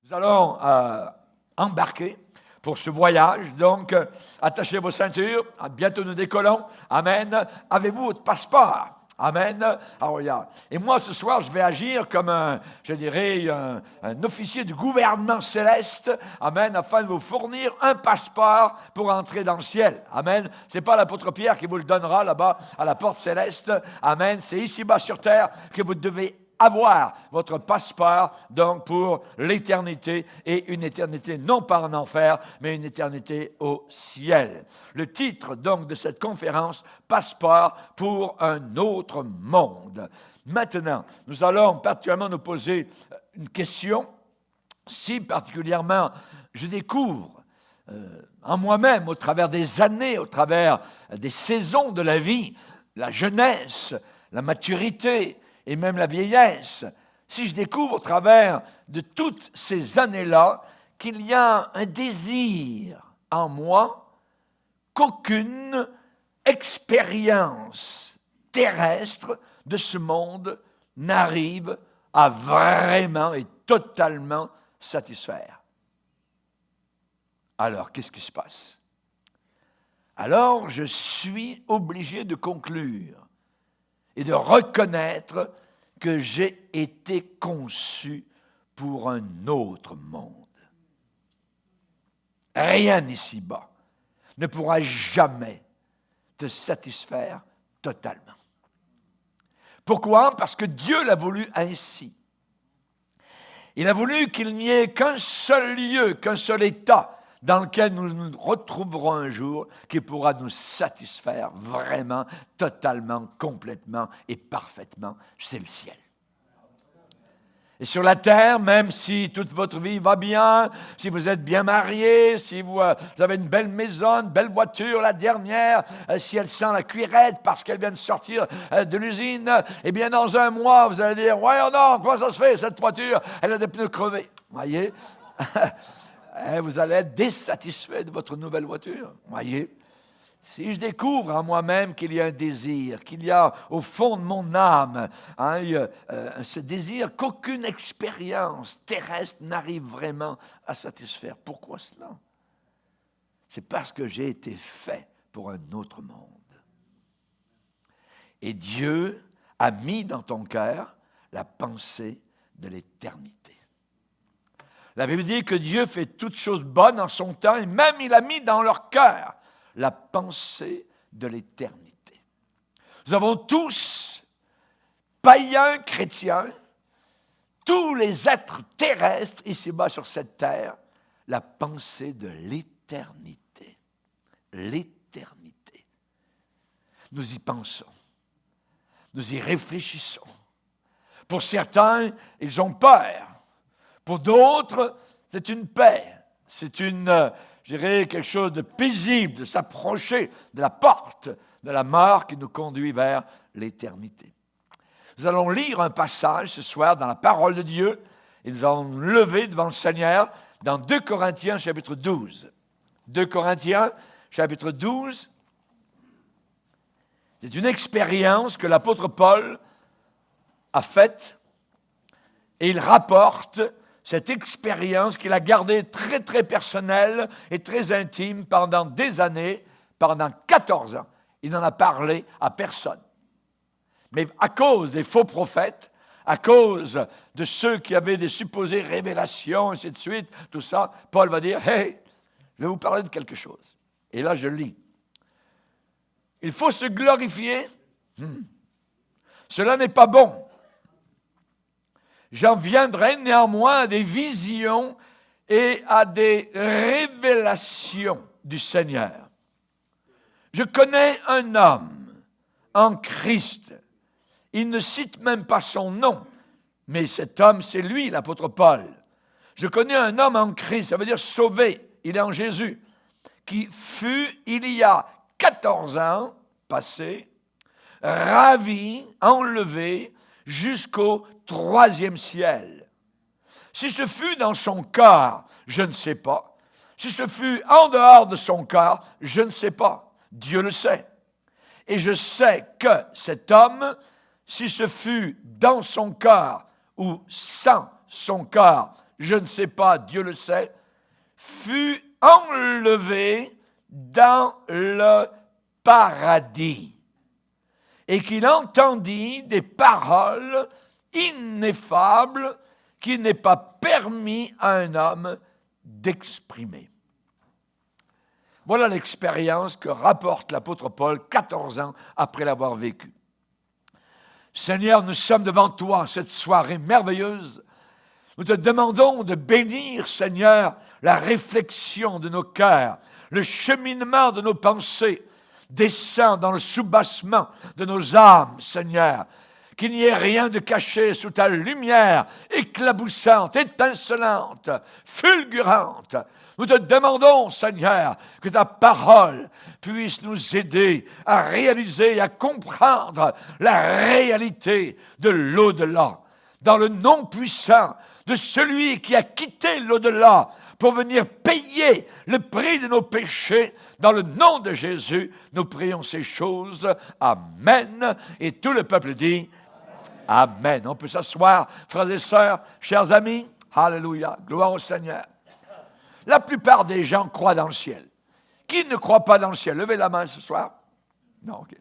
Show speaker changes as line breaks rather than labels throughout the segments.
Nous allons embarquer pour ce voyage. Donc, attachez vos ceintures. Bientôt nous décollons. Amen. Avez-vous votre passeport? Amen. Alors, regarde. Et moi, ce soir, je vais agir comme un officier du gouvernement céleste. Amen. Afin de vous fournir un passeport pour entrer dans le ciel. Amen. C'est pas l'apôtre Pierre qui vous le donnera là-bas à la porte céleste. Amen. C'est ici-bas sur terre que vous devez avoir votre passeport, donc pour l'éternité, et une éternité non pas en enfer, mais une éternité au ciel. Le titre donc de cette conférence, Passeport pour un autre monde. Maintenant, nous allons particulièrement nous poser une question. Si particulièrement je découvre en moi-même, au travers des années, au travers des saisons de la vie, la jeunesse, la maturité, et même la vieillesse, si je découvre au travers de toutes ces années-là qu'il y a un désir en moi qu'aucune expérience terrestre de ce monde n'arrive à vraiment et totalement satisfaire. Alors, qu'est-ce qui se passe? Alors, je suis obligé de conclure et de reconnaître que j'ai été conçu pour un autre monde. Rien ici-bas ne pourra jamais te satisfaire totalement. Pourquoi? Parce que Dieu l'a voulu ainsi. Il a voulu qu'il n'y ait qu'un seul lieu, qu'un seul état dans lequel nous nous retrouverons un jour, qui pourra nous satisfaire vraiment, totalement, complètement et parfaitement, c'est le ciel. Et sur la terre, même si toute votre vie va bien, si vous êtes bien marié, si vous avez une belle maison, une belle voiture, la dernière, si elle sent la cuirette parce qu'elle vient de sortir de l'usine, eh bien dans un mois, vous allez dire, « Ouais, non, comment ça se fait, cette voiture, elle a des pneus crevés. » Voyez? Vous allez être désatisfait de votre nouvelle voiture. Voyez? Si je découvre en moi-même qu'il y a un désir, qu'il y a au fond de mon âme ce désir qu'aucune expérience terrestre n'arrive vraiment à satisfaire. Pourquoi cela? C'est parce que j'ai été fait pour un autre monde. Et Dieu a mis dans ton cœur la pensée de l'éternité. La Bible dit que Dieu fait toutes choses bonnes en son temps, et même il a mis dans leur cœur la pensée de l'éternité. Nous avons tous, païens, chrétiens, tous les êtres terrestres ici-bas sur cette terre, la pensée de l'éternité. L'éternité. Nous y pensons. Nous y réfléchissons. Pour certains, ils ont peur. Pour d'autres, c'est une paix. C'est quelque chose de paisible, de s'approcher de la porte de la mort qui nous conduit vers l'éternité. Nous allons lire un passage ce soir dans la parole de Dieu et nous allons nous lever devant le Seigneur dans 2 Corinthiens chapitre 12. 2 Corinthiens chapitre 12, c'est une expérience que l'apôtre Paul a faite et il rapporte cette expérience qu'il a gardée très, très personnelle et très intime pendant des années, pendant 14 ans. Il n'en a parlé à personne. Mais à cause des faux prophètes, à cause de ceux qui avaient des supposées révélations, ainsi de suite, tout ça, Paul va dire, « Hey, je vais vous parler de quelque chose. » Et là, je lis. « Il faut se glorifier. Cela n'est pas bon. J'en viendrai néanmoins à des visions et à des révélations du Seigneur. Je connais un homme en Christ. Il ne cite même pas son nom, mais cet homme, c'est lui, l'apôtre Paul. Je connais un homme en Christ, ça veut dire sauvé, il est en Jésus, qui fut, il y a 14 ans passés, ravi, enlevé, jusqu'au 3e ciel. Si ce fut dans son corps, je ne sais pas. Si ce fut en dehors de son corps, je ne sais pas. Dieu le sait. Et je sais que cet homme, si ce fut dans son corps ou sans son corps, je ne sais pas, Dieu le sait, fut enlevé dans le paradis et qu'il entendit des paroles ineffables qu'il n'est pas permis à un homme d'exprimer. Voilà l'expérience que rapporte l'apôtre Paul 14 ans après l'avoir vécue. Seigneur, nous sommes devant toi cette soirée merveilleuse. Nous te demandons de bénir, Seigneur, la réflexion de nos cœurs, le cheminement de nos pensées. Descends dans le soubassement de nos âmes, Seigneur. Qu'il n'y ait rien de caché sous ta lumière éclaboussante, étincelante, fulgurante. Nous te demandons, Seigneur, que ta parole puisse nous aider à réaliser et à comprendre la réalité de l'au-delà. Dans le nom puissant de celui qui a quitté l'au-delà pour venir payer le prix de nos péchés, dans le nom de Jésus, nous prions ces choses. Amen. Et tout le peuple dit Amen. On peut s'asseoir, frères et sœurs, chers amis. Alléluia. Gloire au Seigneur. La plupart des gens croient dans le ciel. Qui ne croit pas dans le ciel? Levez la main ce soir. Non, OK.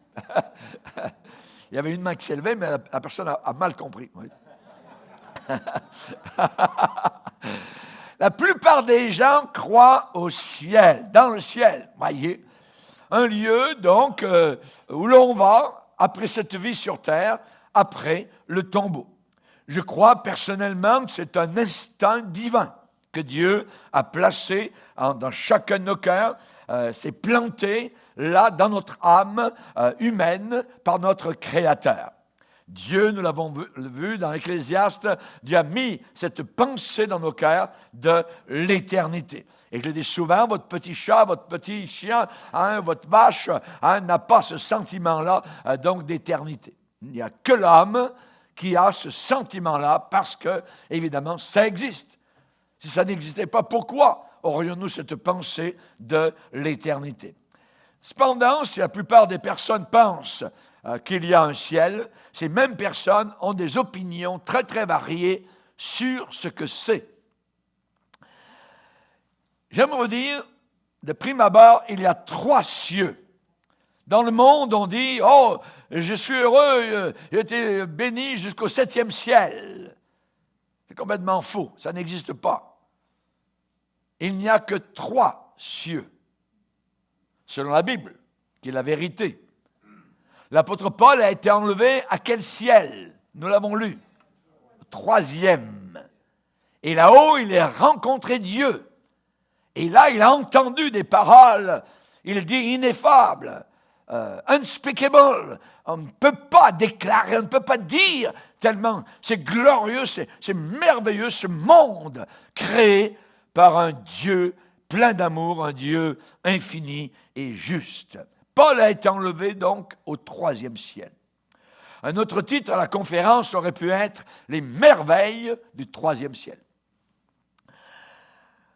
Il y avait une main qui s'est levée, mais la personne a mal compris. Oui. La plupart des gens croient au ciel, dans le ciel. Voyez, un lieu donc où l'on va après cette vie sur terre, après le tombeau. Je crois personnellement que c'est un instinct divin que Dieu a placé dans chacun de nos cœurs, c'est planté là dans notre âme humaine par notre Créateur. Dieu, nous l'avons vu dans l'Ecclésiaste, Dieu a mis cette pensée dans nos cœurs de l'éternité. Et je le dis souvent, votre petit chat, votre petit chien, votre vache n'a pas ce sentiment-là donc d'éternité. Il n'y a que l'homme qui a ce sentiment-là parce que, évidemment, ça existe. Si ça n'existait pas, pourquoi aurions-nous cette pensée de l'éternité? Cependant, si la plupart des personnes pensent qu'il y a un ciel, ces mêmes personnes ont des opinions très, très variées sur ce que c'est. J'aimerais vous dire, de prime abord, il y a 3 cieux. Dans le monde, on dit « Oh, je suis heureux, j'ai été béni jusqu'au 7e ciel. » C'est complètement faux, ça n'existe pas. Il n'y a que 3 cieux, selon la Bible, qui est la vérité. L'apôtre Paul a été enlevé à quel ciel? Nous l'avons lu. 3e. Et là-haut, il a rencontré Dieu. Et là, il a entendu des paroles, il dit ineffables, unspeakable. On ne peut pas déclarer, on ne peut pas dire tellement c'est glorieux, c'est merveilleux ce monde créé par un Dieu plein d'amour, un Dieu infini et juste. Paul a été enlevé donc au 3e ciel. Un autre titre à la conférence aurait pu être « Les merveilles du 3e ciel ».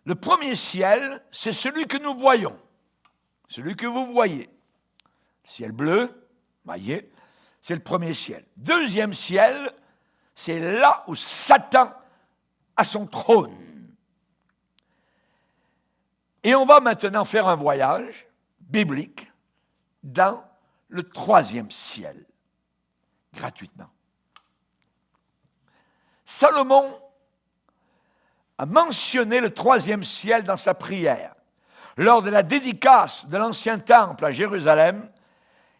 Le premier ciel, c'est celui que nous voyons, celui que vous voyez. Le ciel bleu, voyez, c'est le premier ciel. Deuxième ciel, c'est là où Satan a son trône. Et on va maintenant faire un voyage biblique dans le 3e ciel, gratuitement. Salomon a mentionné le 3e ciel dans sa prière. Lors de la dédicace de l'ancien temple à Jérusalem,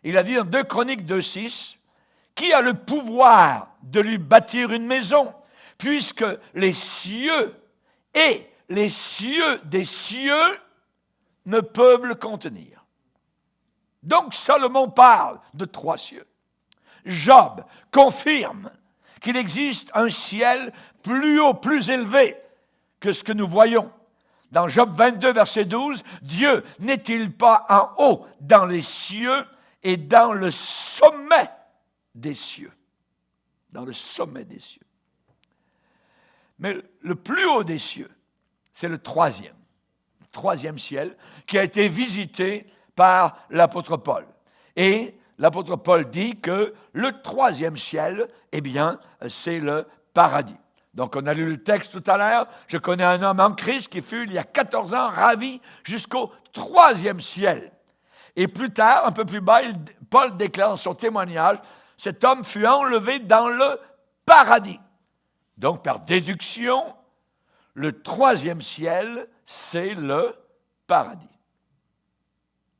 il a dit dans 2 Chroniques 2,6, « Qui a le pouvoir de lui bâtir une maison, puisque les cieux et les cieux des cieux ne peuvent le contenir. » Donc Salomon parle de 3 cieux. Job confirme qu'il existe un ciel plus haut, plus élevé que ce que nous voyons. Dans Job 22, verset 12, Dieu n'est-il pas en haut dans les cieux et dans le sommet des cieux? Dans le sommet des cieux. Mais le plus haut des cieux, c'est le 3e. Le 3e ciel qui a été visité par l'apôtre Paul. Et l'apôtre Paul dit que le 3e ciel, eh bien, c'est le paradis. Donc, on a lu le texte tout à l'heure. Je connais un homme en Christ qui fut, il y a 14 ans, ravi jusqu'au 3e ciel. Et plus tard, un peu plus bas, Paul déclare dans son témoignage, cet homme fut enlevé dans le paradis. Donc, par déduction, le 3e ciel, c'est le paradis.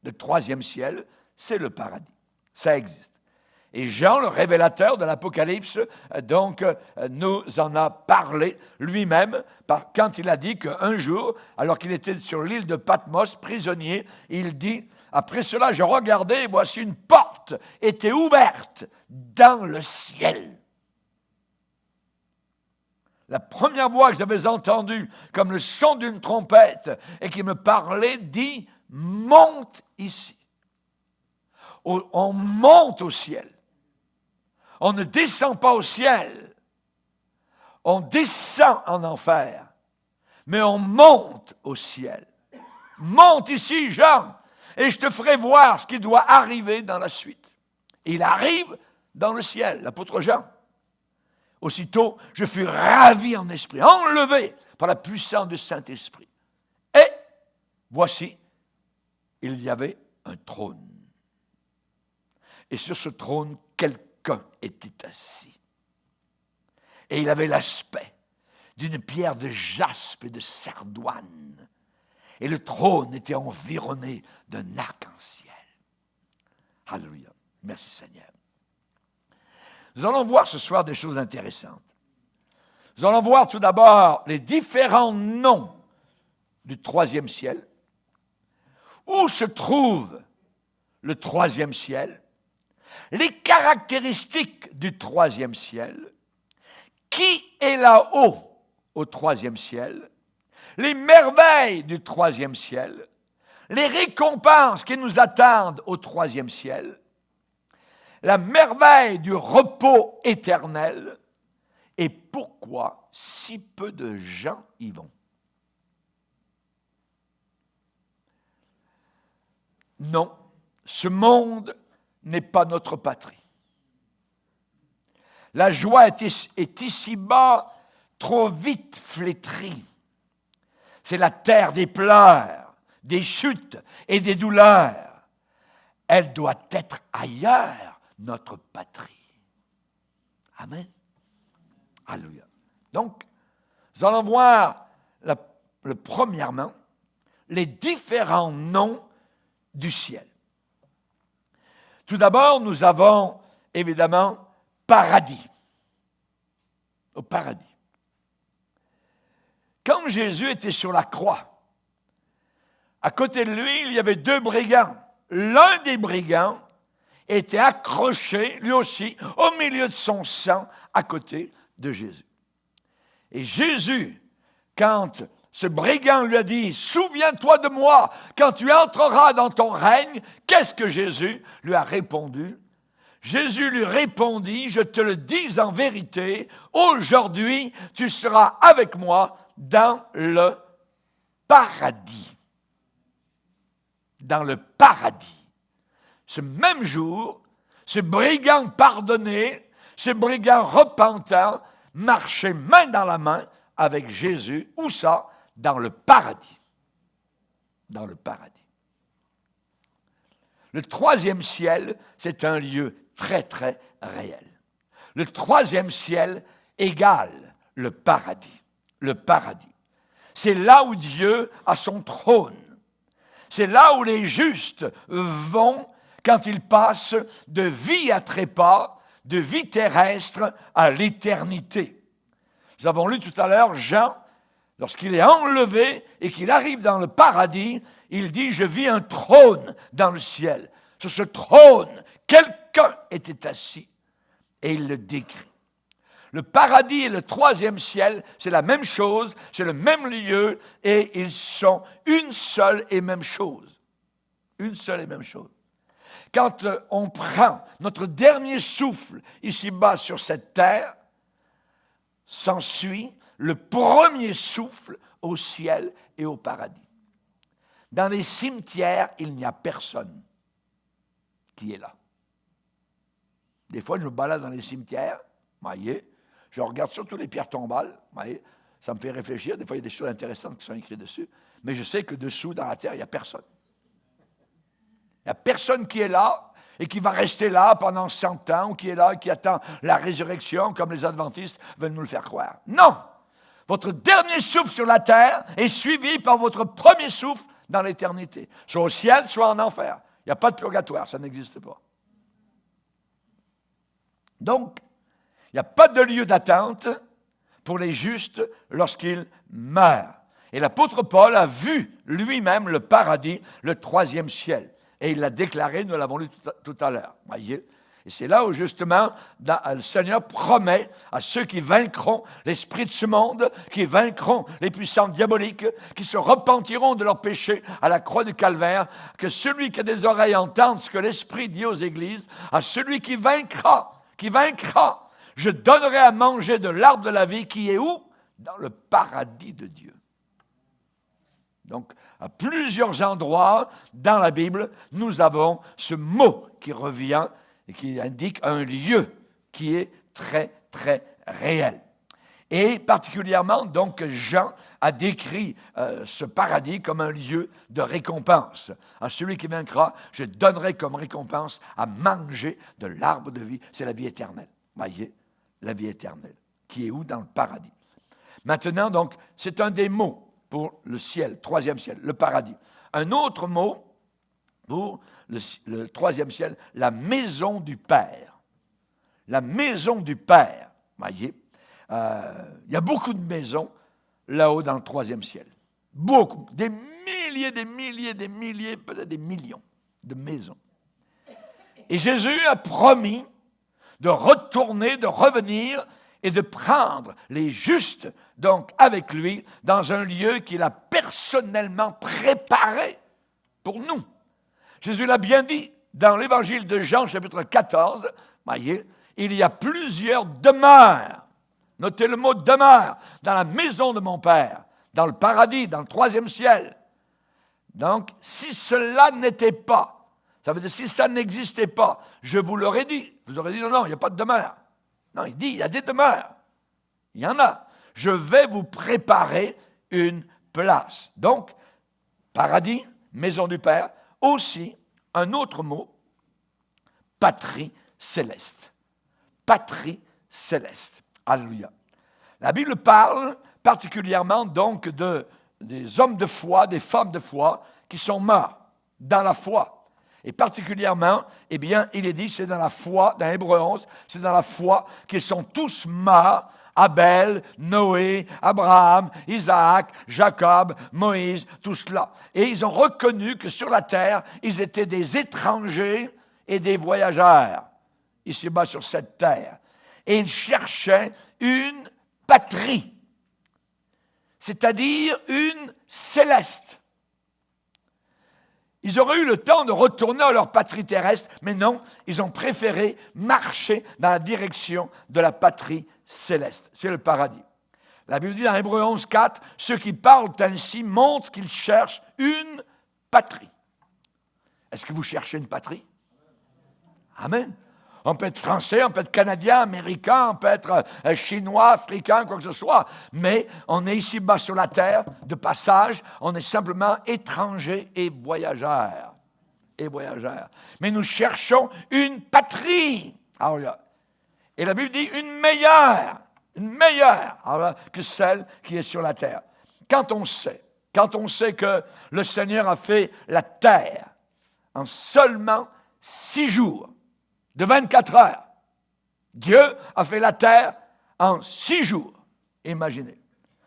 Le 3e ciel, c'est le paradis. Ça existe. Et Jean, le révélateur de l'Apocalypse, donc, nous en a parlé lui-même quand il a dit qu'un jour, alors qu'il était sur l'île de Patmos, prisonnier, il dit, après cela, je regardais et voici une porte était ouverte dans le ciel. La première voix que j'avais entendue, comme le son d'une trompette, et qui me parlait, dit, monte ici. On monte au ciel. On ne descend pas au ciel. On descend en enfer. Mais on monte au ciel. Monte ici, Jean, et je te ferai voir ce qui doit arriver dans la suite. Et il arrive dans le ciel, l'apôtre Jean. Aussitôt, je fus ravi en esprit, enlevé par la puissance du Saint-Esprit. Et voici, il y avait un trône. Et sur ce trône, quelqu'un était assis. Et il avait l'aspect d'une pierre de jaspe et de sardoine. Et le trône était environné d'un arc-en-ciel. Alléluia. Merci Seigneur. Nous allons voir ce soir des choses intéressantes. Nous allons voir tout d'abord les différents noms du 3e ciel. Où se trouve le 3e ciel? Les caractéristiques du 3e ciel. Qui est là-haut au 3e ciel? Les merveilles du 3e ciel. Les récompenses qui nous attendent au 3e ciel. La merveille du repos éternel et pourquoi si peu de gens y vont. Non, ce monde n'est pas notre patrie. La joie est ici-bas trop vite flétrie. C'est la terre des pleurs, des chutes et des douleurs. Elle doit être ailleurs, notre patrie. Amen. Alléluia. Donc, nous allons voir premièrement les différents noms du ciel. Tout d'abord, nous avons évidemment paradis. Au paradis. Quand Jésus était sur la croix, à côté de lui, il y avait 2 brigands. L'un des brigands était accroché, lui aussi, au milieu de son sang, à côté de Jésus. Et Jésus, quand ce brigand lui a dit, « Souviens-toi de moi quand tu entreras dans ton règne », qu'est-ce que Jésus lui a répondu? Jésus lui répondit, « Je te le dis en vérité, aujourd'hui tu seras avec moi dans le paradis. » Dans le paradis. Ce même jour, ce brigand pardonné, ce brigand repentant, marchait main dans la main avec Jésus. Où ça? Dans le paradis. Dans le paradis. Le 3e ciel, c'est un lieu très, très réel. Le 3e ciel égale le paradis. Le paradis. C'est là où Dieu a son trône. C'est là où les justes vont quand ils passent de vie à trépas, de vie terrestre à l'éternité. Nous avons lu tout à l'heure Jean, lorsqu'il est enlevé et qu'il arrive dans le paradis, il dit « Je vis un trône dans le ciel ». Sur ce trône, quelqu'un était assis et il le décrit. Le paradis et le 3e ciel, c'est la même chose, c'est le même lieu et ils sont une seule et même chose. Une seule et même chose. Quand on prend notre dernier souffle ici-bas sur cette terre, s'ensuit le premier souffle au ciel et au paradis. Dans les cimetières, il n'y a personne qui est là. Des fois, je me balade dans les cimetières, voyez, Je regarde surtout les pierres tombales. Vous voyez, ça me fait réfléchir. Des fois, il y a des choses intéressantes qui sont écrites dessus. Mais je sais que dessous, dans la terre, il n'y a personne. Il n'y a personne qui est là et qui va rester là pendant 100 ans, ou qui est là et qui attend la résurrection, comme les adventistes veulent nous le faire croire. Non! Votre dernier souffle sur la terre est suivi par votre premier souffle dans l'éternité. Soit au ciel, soit en enfer. Il n'y a pas de purgatoire, ça n'existe pas. Donc, il n'y a pas de lieu d'attente pour les justes lorsqu'ils meurent. Et l'apôtre Paul a vu lui-même le paradis, le troisième ciel. Et il l'a déclaré, nous l'avons lu tout à l'heure. Voyez? Et c'est là où, justement, le Seigneur promet à ceux qui vaincront l'esprit de ce monde, qui vaincront les puissances diaboliques, qui se repentiront de leurs péchés à la croix du calvaire, que celui qui a des oreilles entende ce que l'Esprit dit aux églises, à celui qui vaincra, je donnerai à manger de l'arbre de la vie qui est où? Dans le paradis de Dieu. Donc, à plusieurs endroits dans la Bible, nous avons ce mot qui revient et qui indique un lieu qui est très, très réel. Et particulièrement, donc, Jean a décrit ce paradis comme un lieu de récompense. À celui qui vaincra, je donnerai comme récompense à manger de l'arbre de vie. C'est la vie éternelle. Voyez, la vie éternelle, qui est où? Dans le paradis. Maintenant, donc, c'est un des mots pour le ciel, troisième ciel, le paradis. Un autre mot pour le troisième ciel, la maison du Père. La maison du Père. Voyez, il y a beaucoup de maisons là-haut dans le troisième ciel. Beaucoup, des milliers, peut-être des millions de maisons. Et Jésus a promis de retourner, de revenir et de prendre les justes, donc avec lui, dans un lieu qu'il a personnellement préparé pour nous. Jésus l'a bien dit dans l'évangile de Jean, chapitre 14, voyez, il y a plusieurs demeures. Notez le mot demeure, dans la maison de mon Père, dans le paradis, dans le troisième ciel. Donc, si cela n'était pas, ça veut dire si ça n'existait pas, je vous l'aurais dit. Je vous aurais dit non, il n'y a pas de demeure. Non, il dit, il y a des demeures. Il y en a. Je vais vous préparer une place. Donc, paradis, maison du Père, aussi un autre mot, patrie céleste. Patrie céleste. Alléluia. La Bible parle particulièrement donc des hommes de foi, des femmes de foi qui sont morts dans la foi. Et particulièrement, eh bien, il est dit, c'est dans la foi, dans Hébreux 11, c'est dans la foi qu'ils sont tous morts, Abel, Noé, Abraham, Isaac, Jacob, Moïse, tout cela. Et ils ont reconnu que sur la terre, ils étaient des étrangers et des voyageurs, ici-bas sur cette terre. Et ils cherchaient une patrie, c'est-à-dire une céleste. Ils auraient eu le temps de retourner à leur patrie terrestre, mais non, ils ont préféré marcher dans la direction de la patrie céleste. C'est le paradis. La Bible dit dans Hébreux 11, 4, ceux qui parlent ainsi montrent qu'ils cherchent une patrie. Est-ce que vous cherchez une patrie? Amen. On peut être français, on peut être canadien, américain, on peut être chinois, africain, quoi que ce soit. Mais on est ici-bas sur la terre, de passage, on est simplement étrangers et voyageurs. Mais nous cherchons une patrie. Et la Bible dit une meilleure que celle qui est sur la terre. Quand on sait que le Seigneur a fait la terre en seulement 6 jours, de 24 heures. Dieu a fait la terre en 6 jours, imaginez,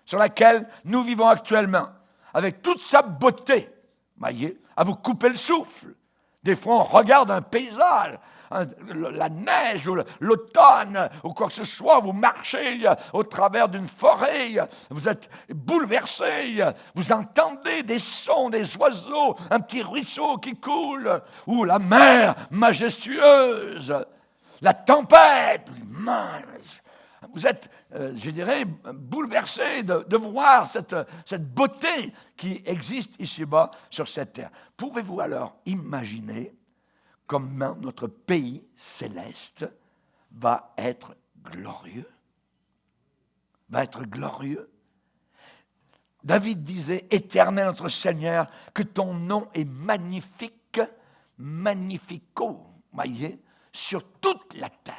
sur laquelle nous vivons actuellement, avec toute sa beauté, voyez, à vous couper le souffle. Des fois, on regarde un paysage, la neige ou l'automne ou quoi que ce soit, vous marchez au travers d'une forêt, vous êtes bouleversé, vous entendez des sons, des oiseaux, un petit ruisseau qui coule, ou la mer majestueuse, la tempête. Vous êtes, je dirais, bouleversé de voir cette beauté qui existe ici-bas sur cette terre. Pouvez-vous alors imaginer comment notre pays céleste va être glorieux? va être glorieux. David disait, Éternel notre Seigneur, que ton nom est magnifique, magnifico, voyez, sur toute la terre.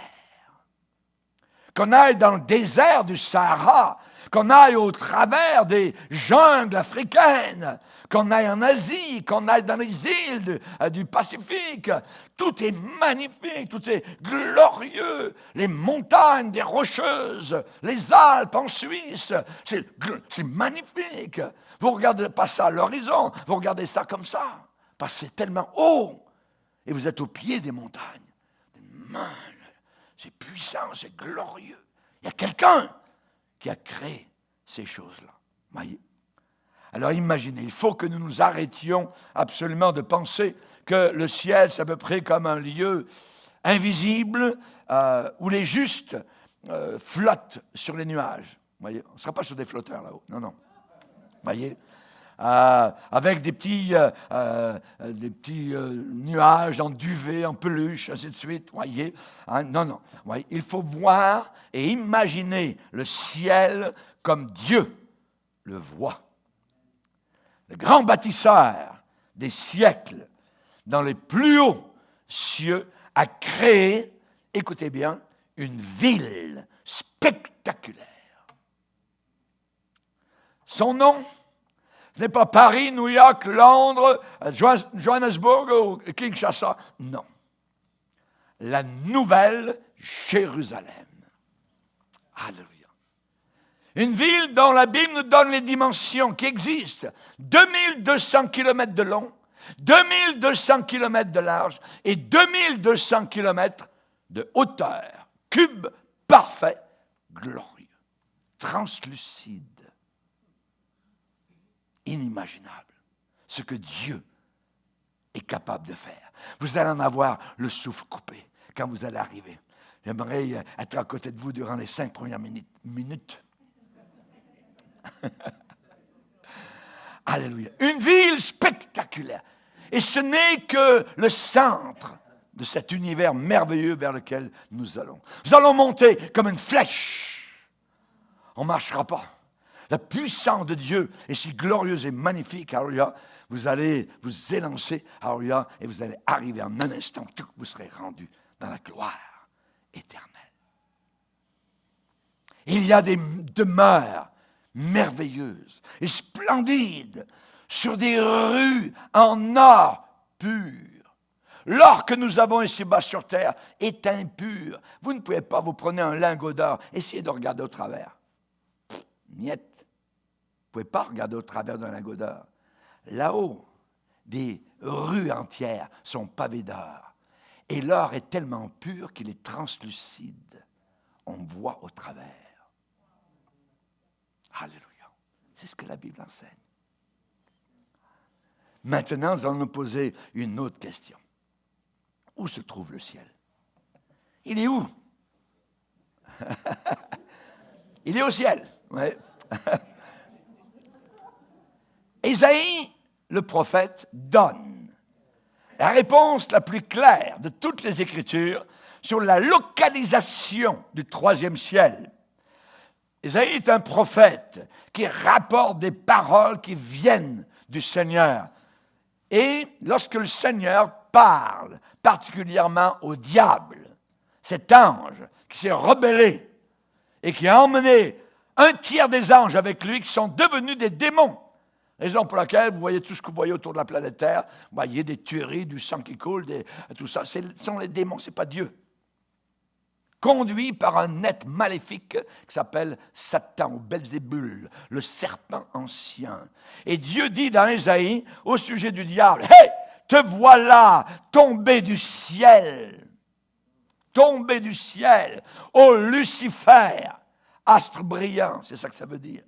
Qu'on aille dans le désert du Sahara, qu'on aille au travers des jungles africaines, qu'on aille en Asie, qu'on aille dans les îles du Pacifique. Tout est magnifique, tout est glorieux. Les montagnes des Rocheuses, les Alpes en Suisse, c'est magnifique. Vous regardez pas ça à l'horizon, vous regardez ça comme ça, parce que c'est tellement haut. Et vous êtes au pied des montagnes. C'est puissant, c'est glorieux. Il y a quelqu'un qui a créé ces choses-là. Voyez? Alors imaginez, il faut que nous nous arrêtions absolument de penser que le ciel, c'est à peu près comme un lieu invisible où les justes flottent sur les nuages. Voyez? On ne sera pas sur des flotteurs là-haut. Non, non. Voyez? Avec des petits nuages en duvet, en peluche, ainsi de suite, voyez. Hein? Non, non. Voyez? Il faut voir et imaginer le ciel comme Dieu le voit. Le grand bâtisseur des siècles, dans les plus hauts cieux, a créé, écoutez bien, une ville spectaculaire. Son nom, ce n'est pas Paris, New York, Londres, Johannesburg ou Kinshasa. Non. La nouvelle Jérusalem. Alléluia. Une ville dont la Bible nous donne les dimensions qui existent. 2200 km de long, 2200 km de large et 2200 km de hauteur. Cube parfait, glorieux, translucide. Inimaginable, ce que Dieu est capable de faire. Vous allez en avoir le souffle coupé quand vous allez arriver. J'aimerais être à côté de vous durant les 5 premières minutes. Alléluia. Une ville spectaculaire. Et ce n'est que le centre de cet univers merveilleux vers lequel nous allons. Nous allons monter comme une flèche. On ne marchera pas. La puissance de Dieu est si glorieuse et magnifique, alléluia. Vous allez vous élancer, alléluia, et vous allez arriver en un instant, vous serez rendu dans la gloire éternelle. Il y a des demeures merveilleuses et splendides sur des rues en or pur. L'or que nous avons ici-bas sur terre est impur. Vous ne pouvez pas, vous prenez un lingot d'or, essayez de regarder au travers. Niette. Vous ne pouvez pas regarder au travers d'un lingot d'or. Là-haut, des rues entières sont pavées d'or. Et l'or est tellement pur qu'il est translucide. On voit au travers. Alléluia. C'est ce que la Bible enseigne. Maintenant, nous allons nous poser une autre question. Où se trouve le ciel? Il est où? Il est au ciel. Oui. Ésaïe, le prophète, donne la réponse la plus claire de toutes les Écritures sur la localisation du troisième ciel. Ésaïe est un prophète qui rapporte des paroles qui viennent du Seigneur. Et lorsque le Seigneur parle particulièrement au diable, cet ange qui s'est rebellé et qui a emmené un tiers des anges avec lui qui sont devenus des démons. Raison pour laquelle vous voyez tout ce que vous voyez autour de la planète Terre, vous voyez des tueries, du sang qui coule, tout ça, ce sont les démons, ce n'est pas Dieu. Conduit par un être maléfique qui s'appelle Satan ou Belzébul, le serpent ancien. Et Dieu dit dans Ésaïe, au sujet du diable, « Hey, te voilà tombé du ciel, ô Lucifer, astre brillant », c'est ça que ça veut dire.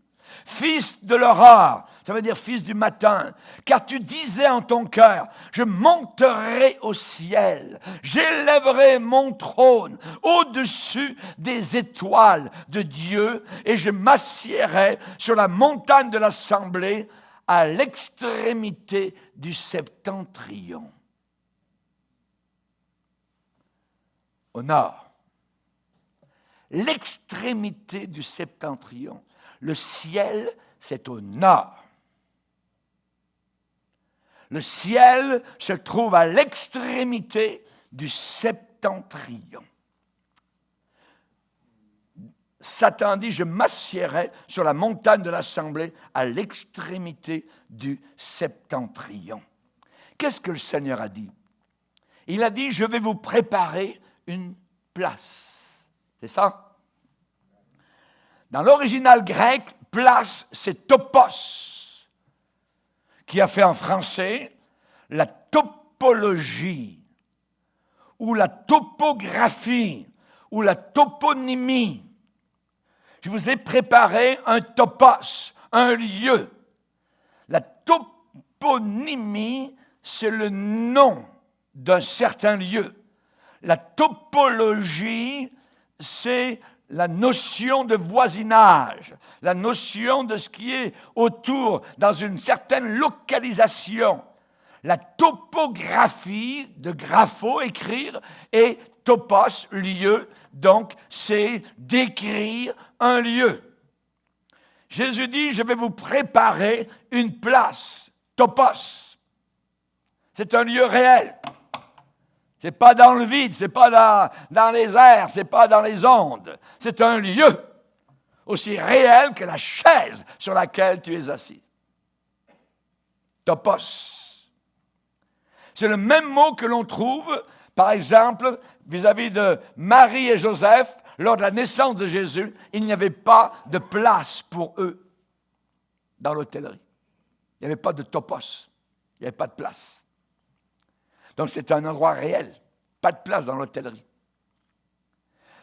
Fils de l'aurore, ça veut dire fils du matin, car tu disais en ton cœur, je monterai au ciel, j'élèverai mon trône au-dessus des étoiles de Dieu et je m'assiérai sur la montagne de l'assemblée à l'extrémité du septentrion. Au nord, l'extrémité du septentrion. Le ciel, c'est au nord. Le ciel se trouve à l'extrémité du septentrion. Satan dit, je m'assiérai sur la montagne de l'assemblée à l'extrémité du septentrion. Qu'est-ce que le Seigneur a dit? Il a dit, je vais vous préparer une place. C'est ça? Dans l'original grec, place, c'est topos, qui a fait en français la topologie, ou la topographie, ou la toponymie. Je vous ai préparé un topos, un lieu. La toponymie, c'est le nom d'un certain lieu. La topologie, c'est la notion de voisinage, la notion de ce qui est autour, dans une certaine localisation. La topographie, de grapho, écrire, et topos, lieu, donc c'est décrire un lieu. Jésus dit, je vais vous préparer une place, topos. C'est un lieu réel. Ce n'est pas dans le vide, ce n'est pas dans les airs, ce n'est pas dans les ondes. C'est un lieu aussi réel que la chaise sur laquelle tu es assis. Topos. C'est le même mot que l'on trouve, par exemple, vis-à-vis de Marie et Joseph, lors de la naissance de Jésus, il n'y avait pas de place pour eux dans l'hôtellerie. Il n'y avait pas de topos. Il n'y avait pas de place. Donc, c'est un endroit réel. Pas de place dans l'hôtellerie.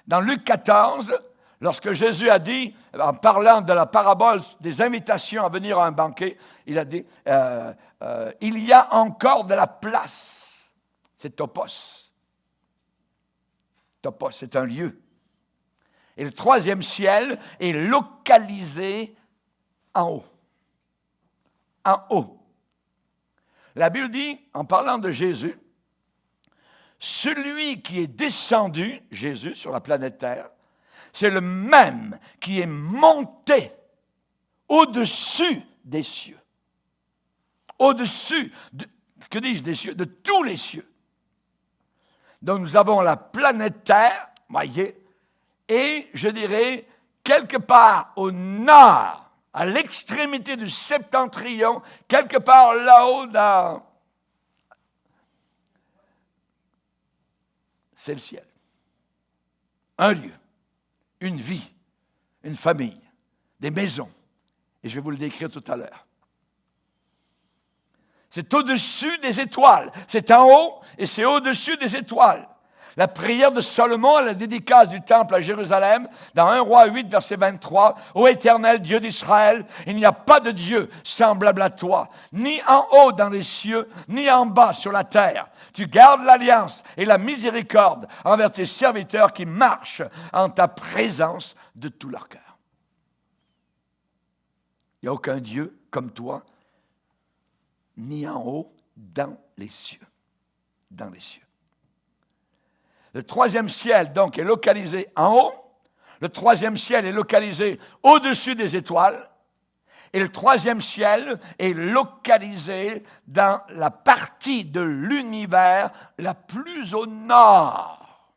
Dans Luc 14, lorsque Jésus a dit, en parlant de la parabole des invitations à venir à un banquet, il a dit, il y a encore de la place. C'est topos. Topos, c'est un lieu. Et le troisième ciel est localisé en haut. En haut. La Bible dit, en parlant de Jésus, celui qui est descendu, Jésus, sur la planète Terre, c'est le même qui est monté au-dessus des cieux. Au-dessus, que dis-je des cieux? De tous les cieux. Donc nous avons la planète Terre, voyez, et je dirais, quelque part au nord, à l'extrémité du septentrion, quelque part là-haut c'est le ciel. Un lieu, une vie, une famille, des maisons. Et je vais vous le décrire tout à l'heure. C'est au-dessus des étoiles. C'est en haut et c'est au-dessus des étoiles. La prière de Salomon à la dédicace du temple à Jérusalem, dans 1 Roi 8, verset 23, « Ô Éternel, Dieu d'Israël, il n'y a pas de Dieu semblable à toi, ni en haut dans les cieux, ni en bas sur la terre. Tu gardes l'alliance et la miséricorde envers tes serviteurs qui marchent en ta présence de tout leur cœur. » Il n'y a aucun Dieu comme toi, ni en haut, dans les cieux. Dans les cieux. Le troisième ciel, donc, est localisé en haut. Le troisième ciel est localisé au-dessus des étoiles. Et le troisième ciel est localisé dans la partie de l'univers la plus au nord.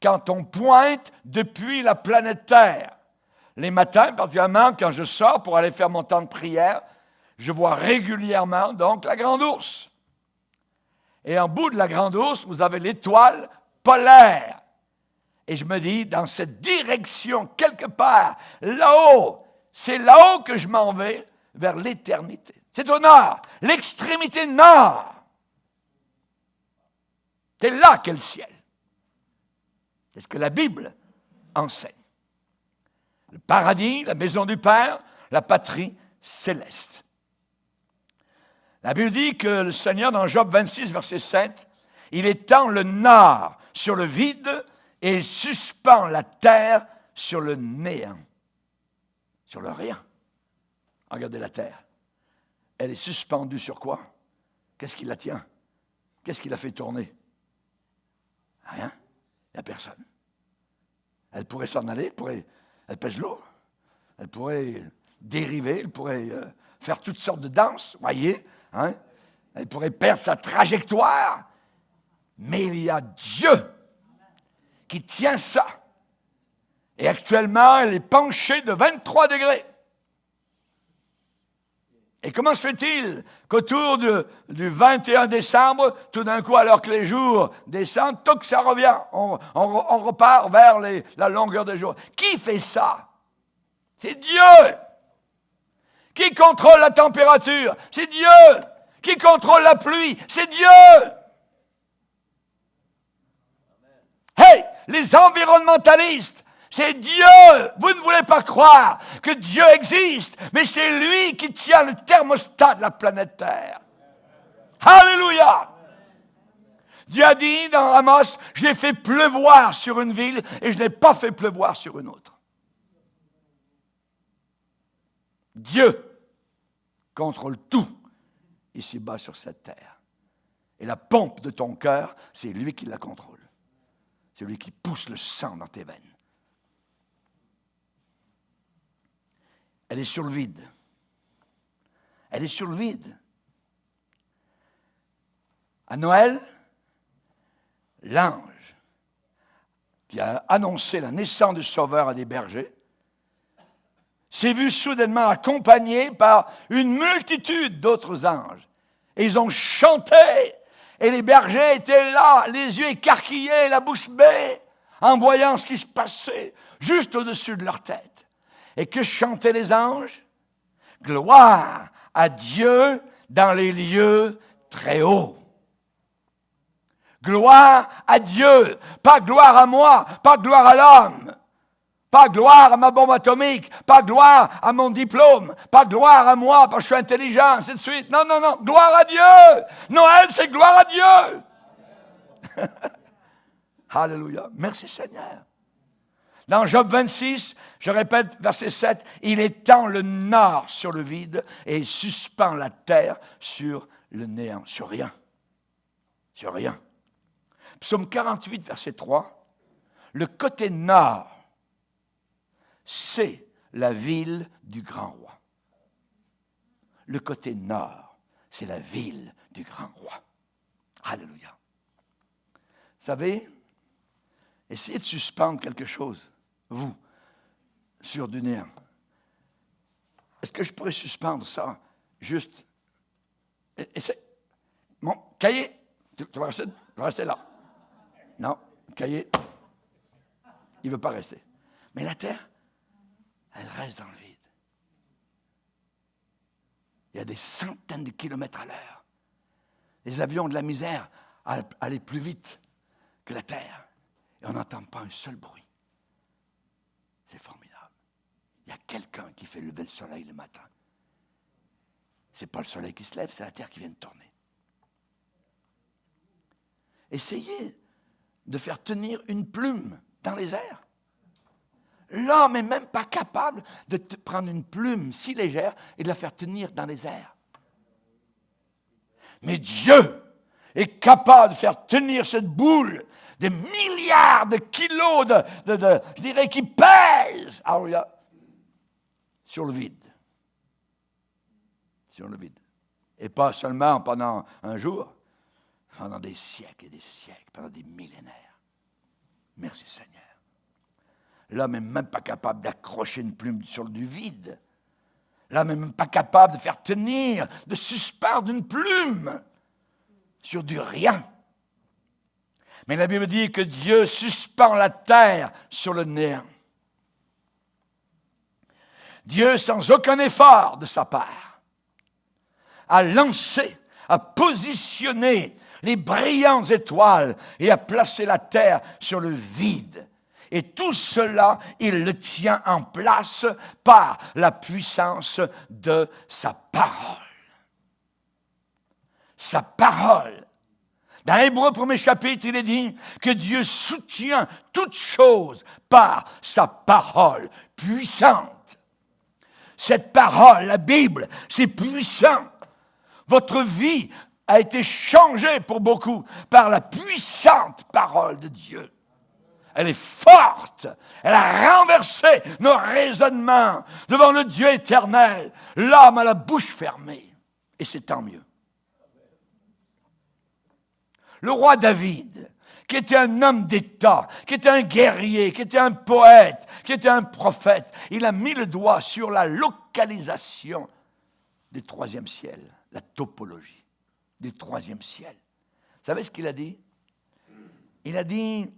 Quand on pointe depuis la planète Terre, les matins, particulièrement quand je sors pour aller faire mon temps de prière, je vois régulièrement, donc, la Grande Ourse. Et en bout de la Grande Ourse, vous avez l'étoile polaire. Et je me dis, dans cette direction, quelque part, là-haut, c'est là-haut que je m'en vais, vers l'éternité. C'est au nord, l'extrémité nord. C'est là qu'est le ciel. C'est ce que la Bible enseigne. Le paradis, la maison du Père, la patrie céleste. La Bible dit que le Seigneur, dans Job 26, verset 7, il étend le nord sur le vide et il suspend la terre sur le néant, sur le rien. Regardez la terre. Elle est suspendue sur quoi? Qu'est-ce qui la tient? Qu'est-ce qui la fait tourner? Rien. Il n'y a personne. Elle pourrait s'en aller, elle pèse lourd. Elle pourrait dériver, elle pourrait faire toutes sortes de danses, voyez, hein? Elle pourrait perdre sa trajectoire. Mais il y a Dieu qui tient ça. Et actuellement, elle est penchée de 23 degrés. Et comment se fait-il qu'autour du 21 décembre, tout d'un coup, alors que les jours descendent, toc, ça revient. On repart vers la longueur des jours. Qui fait ça? C'est Dieu. Qui contrôle la température? C'est Dieu. Qui contrôle la pluie? C'est Dieu. Hey, les environnementalistes, c'est Dieu. Vous ne voulez pas croire que Dieu existe, mais c'est lui qui tient le thermostat de la planète Terre. Alléluia. Dieu a dit dans Amos, je l'ai fait pleuvoir sur une ville et je ne l'ai pas fait pleuvoir sur une autre. Dieu contrôle tout ici-bas sur cette terre. Et la pompe de ton cœur, c'est lui qui la contrôle. C'est lui qui pousse le sang dans tes veines. Elle est sur le vide. Elle est sur le vide. À Noël, l'ange qui a annoncé la naissance du Sauveur à des bergers s'est vu soudainement accompagné par une multitude d'autres anges. Et ils ont chanté, et les bergers étaient là, les yeux écarquillés, la bouche bée, en voyant ce qui se passait juste au-dessus de leur tête. Et que chantaient les anges? Gloire à Dieu dans les lieux très hauts. Gloire à Dieu, pas gloire à moi, pas gloire à l'homme. Pas gloire à ma bombe atomique, pas gloire à mon diplôme, pas gloire à moi parce que je suis intelligent, ainsi de suite. Non, non, non, gloire à Dieu. Noël, c'est gloire à Dieu. Alléluia. Merci Seigneur. Dans Job 26, je répète, verset 7, il étend le nord sur le vide et il suspend la terre sur le néant, sur rien. Sur rien. Psaume 48, verset 3, le côté nord, c'est la ville du grand roi. Le côté nord, c'est la ville du grand roi. Alléluia. Vous savez, essayez de suspendre quelque chose, vous, sur du néant. Est-ce que je pourrais suspendre ça juste? Essaye. Mon cahier, tu vas rester là. Non, le cahier, il ne veut pas rester. Mais la terre, elle reste dans le vide. Il y a des centaines de kilomètres à l'heure. Les avions de la misère allaient plus vite que la terre. Et on n'entend pas un seul bruit. C'est formidable. Il y a quelqu'un qui fait lever le soleil le matin. Ce n'est pas le soleil qui se lève, c'est la terre qui vient de tourner. Essayez de faire tenir une plume dans les airs. L'homme n'est même pas capable de prendre une plume si légère et de la faire tenir dans les airs. Mais Dieu est capable de faire tenir cette boule des milliards de kilos je dirais, qui pèsent sur le vide. Sur le vide. Et pas seulement pendant un jour, pendant des siècles et des siècles, pendant des millénaires. Merci Seigneur. L'homme n'est même pas capable d'accrocher une plume sur du vide. L'homme n'est même pas capable de faire tenir, de suspendre une plume sur du rien. Mais la Bible dit que Dieu suspend la terre sur le néant. Dieu, sans aucun effort de sa part, a lancé, a positionné les brillantes étoiles et a placé la terre sur le vide. Et tout cela, il le tient en place par la puissance de sa parole. Sa parole. Dans Hébreux 1er chapitre, il est dit que Dieu soutient toutes choses par sa parole puissante. Cette parole, la Bible, c'est puissant. Votre vie a été changée pour beaucoup par la puissante parole de Dieu. elle est forte. Elle a renversé nos raisonnements devant le Dieu éternel. L'homme a la bouche fermée. Et c'est tant mieux. Le roi David, qui était un homme d'État, qui était un guerrier, qui était un poète, qui était un prophète, il a mis le doigt sur la localisation du troisième ciel, la topologie du troisième ciel. Vous savez ce qu'il a dit? Il a dit,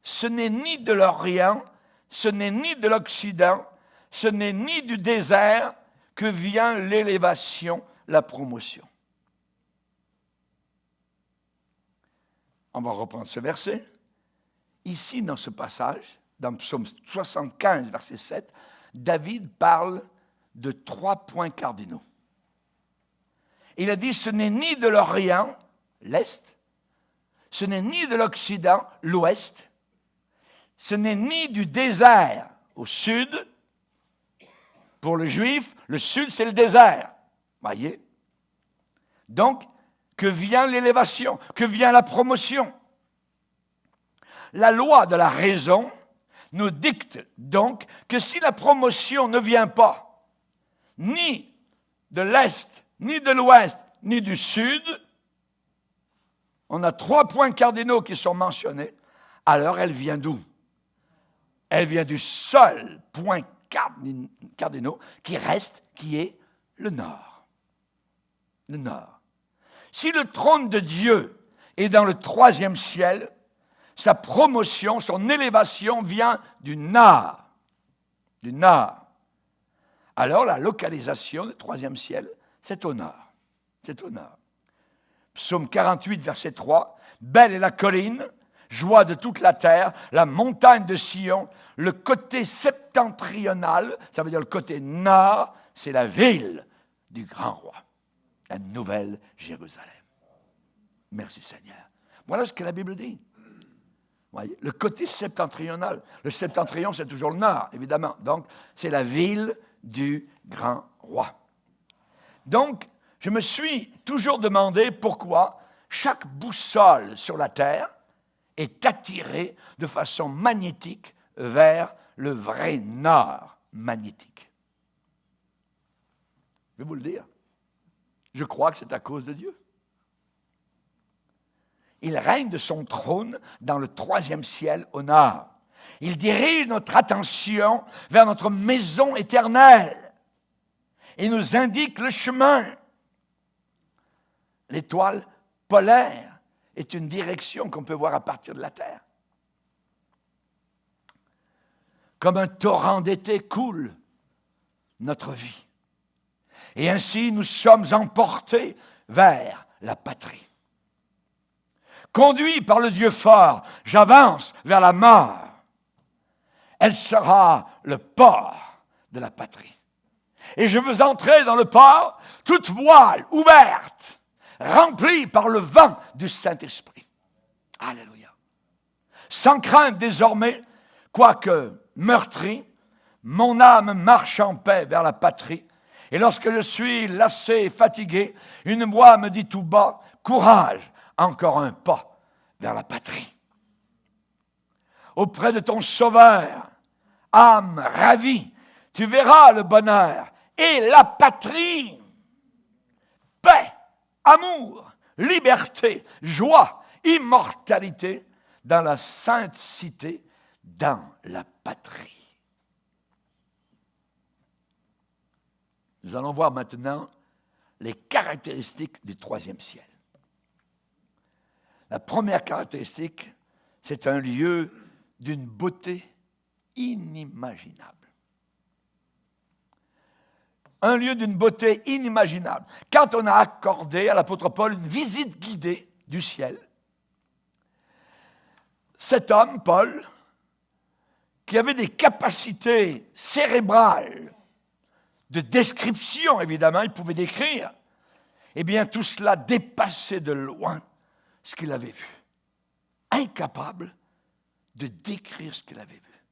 ce n'est ni de l'Orient, ce n'est ni de l'Occident, ce n'est ni du désert que vient l'élévation, la promotion. On va reprendre ce verset. Ici, dans ce passage, dans Psaume 75, verset 7, David parle de 3 points cardinaux. Il a dit, ce n'est ni de l'Orient, l'Est, ce n'est ni de l'Occident, l'Ouest, ce n'est ni du désert au Sud. Pour le Juif, le Sud, c'est le désert. Voyez? Donc, que vient l'élévation, que vient la promotion. La loi de la raison nous dicte donc que si la promotion ne vient pas ni de l'Est, ni de l'Ouest, ni du Sud, on a 3 points cardinaux qui sont mentionnés, alors elle vient d'où? Elle vient du seul point cardinaux qui reste, qui est le Nord. Le Nord. Si le trône de Dieu est dans le 3e ciel, sa promotion, son élévation vient du Nord. Du Nord. Alors la localisation du 3e ciel, c'est au Nord. C'est au Nord. Psaume 48, verset 3. Belle est la colline, joie de toute la terre, la montagne de Sion, le côté septentrional, ça veut dire le côté nord, c'est la ville du grand roi, la nouvelle Jérusalem. Merci Seigneur. Voilà ce que la Bible dit. Voyez, le côté septentrional. Le septentrion, c'est toujours le nord, évidemment. Donc, c'est la ville du grand roi. Donc, je me suis toujours demandé pourquoi chaque boussole sur la terre est attirée de façon magnétique vers le vrai nord magnétique. Je vais vous le dire. Je crois que c'est à cause de Dieu. Il règne de son trône dans le 3e ciel au nord. Il dirige notre attention vers notre maison éternelle. Il nous indique le chemin. L'étoile polaire est une direction qu'on peut voir à partir de la Terre. Comme un torrent d'été coule notre vie. Et ainsi, nous sommes emportés vers la patrie. Conduit par le Dieu fort, j'avance vers la mort. Elle sera le port de la patrie. Et je veux entrer dans le port, toute voile ouverte, remplie par le vent du Saint-Esprit. Alléluia. Sans crainte désormais, quoique meurtri, mon âme marche en paix vers la patrie. Et lorsque je suis lassé et fatigué, une voix me dit tout bas, courage, encore un pas vers la patrie. Auprès de ton Sauveur, âme ravie, tu verras le bonheur et la patrie. Paix, amour, liberté, joie, immortalité dans la sainte cité, dans la patrie. Nous allons voir maintenant les caractéristiques du 3e ciel. La première caractéristique, c'est un lieu d'une beauté inimaginable. Un lieu d'une beauté inimaginable. Quand on a accordé à l'apôtre Paul une visite guidée du ciel, cet homme, Paul, qui avait des capacités cérébrales de description, évidemment, il pouvait décrire, eh bien, tout cela dépassait de loin ce qu'il avait vu. Incapable de décrire ce qu'il avait vu.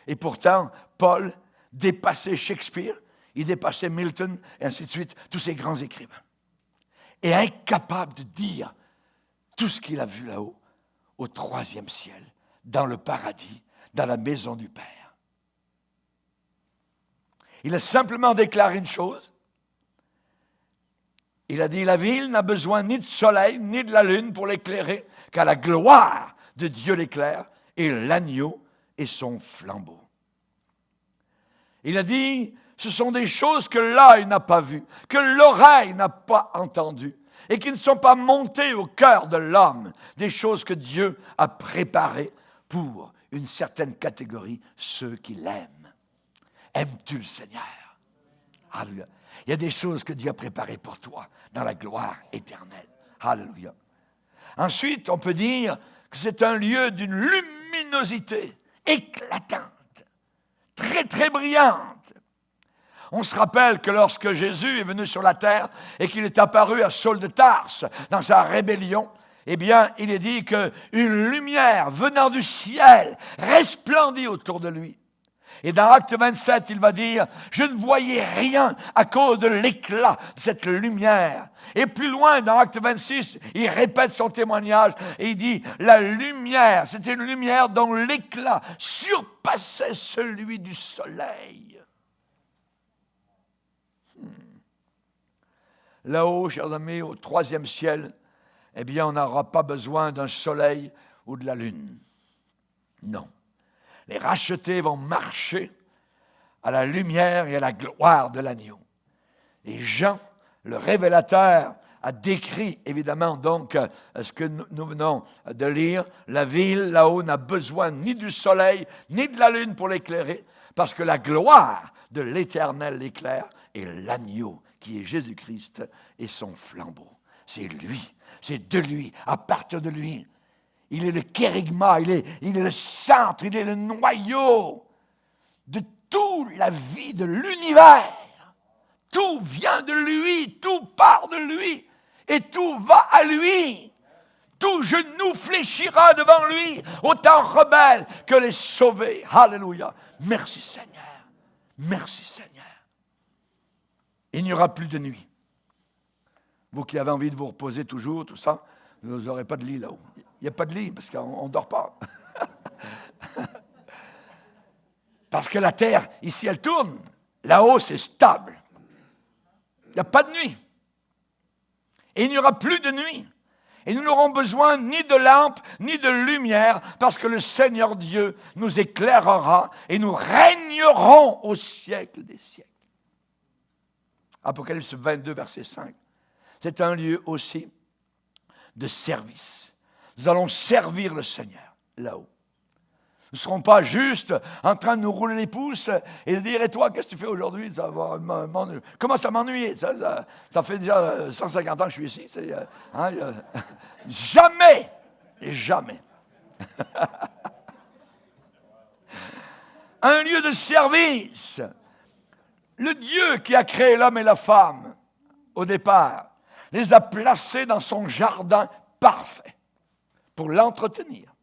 Et pourtant, Paul dépassait Shakespeare, il dépassait Milton, et ainsi de suite, tous ces grands écrivains. Et incapable de dire tout ce qu'il a vu là-haut, au 3e ciel, dans le paradis, dans la maison du Père. Il a simplement déclaré une chose. Il a dit, la ville n'a besoin ni de soleil, ni de la lune pour l'éclairer, car la gloire de Dieu l'éclaire, et l'agneau est son flambeau. Il a dit, ce sont des choses que l'œil n'a pas vues, que l'oreille n'a pas entendues, et qui ne sont pas montées au cœur de l'homme, des choses que Dieu a préparées pour une certaine catégorie, ceux qui l'aiment. Aimes-tu le Seigneur? Alléluia. Il y a des choses que Dieu a préparées pour toi dans la gloire éternelle. Alléluia. Ensuite, on peut dire que c'est un lieu d'une luminosité éclatante, très, très brillante. On se rappelle que lorsque Jésus est venu sur la terre et qu'il est apparu à Saul de Tarse dans sa rébellion, eh bien, il est dit qu'une lumière venant du ciel resplendit autour de lui. Et dans Acte 27, il va dire, je ne voyais rien à cause de l'éclat de cette lumière. Et plus loin, dans Acte 26, il répète son témoignage et il dit, la lumière, c'était une lumière dont l'éclat surpassait celui du soleil. Là-haut, chers amis, au 3e ciel, eh bien, on n'aura pas besoin d'un soleil ou de la lune. Non. Les rachetés vont marcher à la lumière et à la gloire de l'agneau. Et Jean, le révélateur, a décrit évidemment donc ce que nous venons de lire. La ville là-haut n'a besoin ni du soleil ni de la lune pour l'éclairer, parce que la gloire de l'Éternel l'éclaire et l'agneau qui est Jésus-Christ et son flambeau. C'est lui, c'est de lui, à partir de lui. Il est le kérigma, il est le centre, il est le noyau de toute la vie de l'univers. Tout vient de lui, tout part de lui, et tout va à lui. Tout genou fléchira devant lui, autant rebelles que les sauvés. Alléluia. Merci Seigneur. Merci Seigneur. Il n'y aura plus de nuit. Vous qui avez envie de vous reposer toujours, tout ça, vous n'aurez pas de lit là-haut. Il n'y a pas de lit parce qu'on ne dort pas. Parce que la terre, ici, elle tourne. Là-haut, c'est stable. Il n'y a pas de nuit. Et il n'y aura plus de nuit. Et nous n'aurons besoin ni de lampe, ni de lumière, parce que le Seigneur Dieu nous éclairera et nous régnerons au siècle des siècles. Apocalypse 22, verset 5. C'est un lieu aussi de service. Nous allons servir le Seigneur là-haut. Nous ne serons pas juste en train de nous rouler les pouces et de dire, et toi, qu'est-ce que tu fais aujourd'hui? Comment ça m'ennuie? Ça fait déjà 150 ans que je suis ici. Jamais, jamais. Un lieu de service. Le Dieu qui a créé l'homme et la femme, au départ, les a placés dans son jardin parfait pour l'entretenir.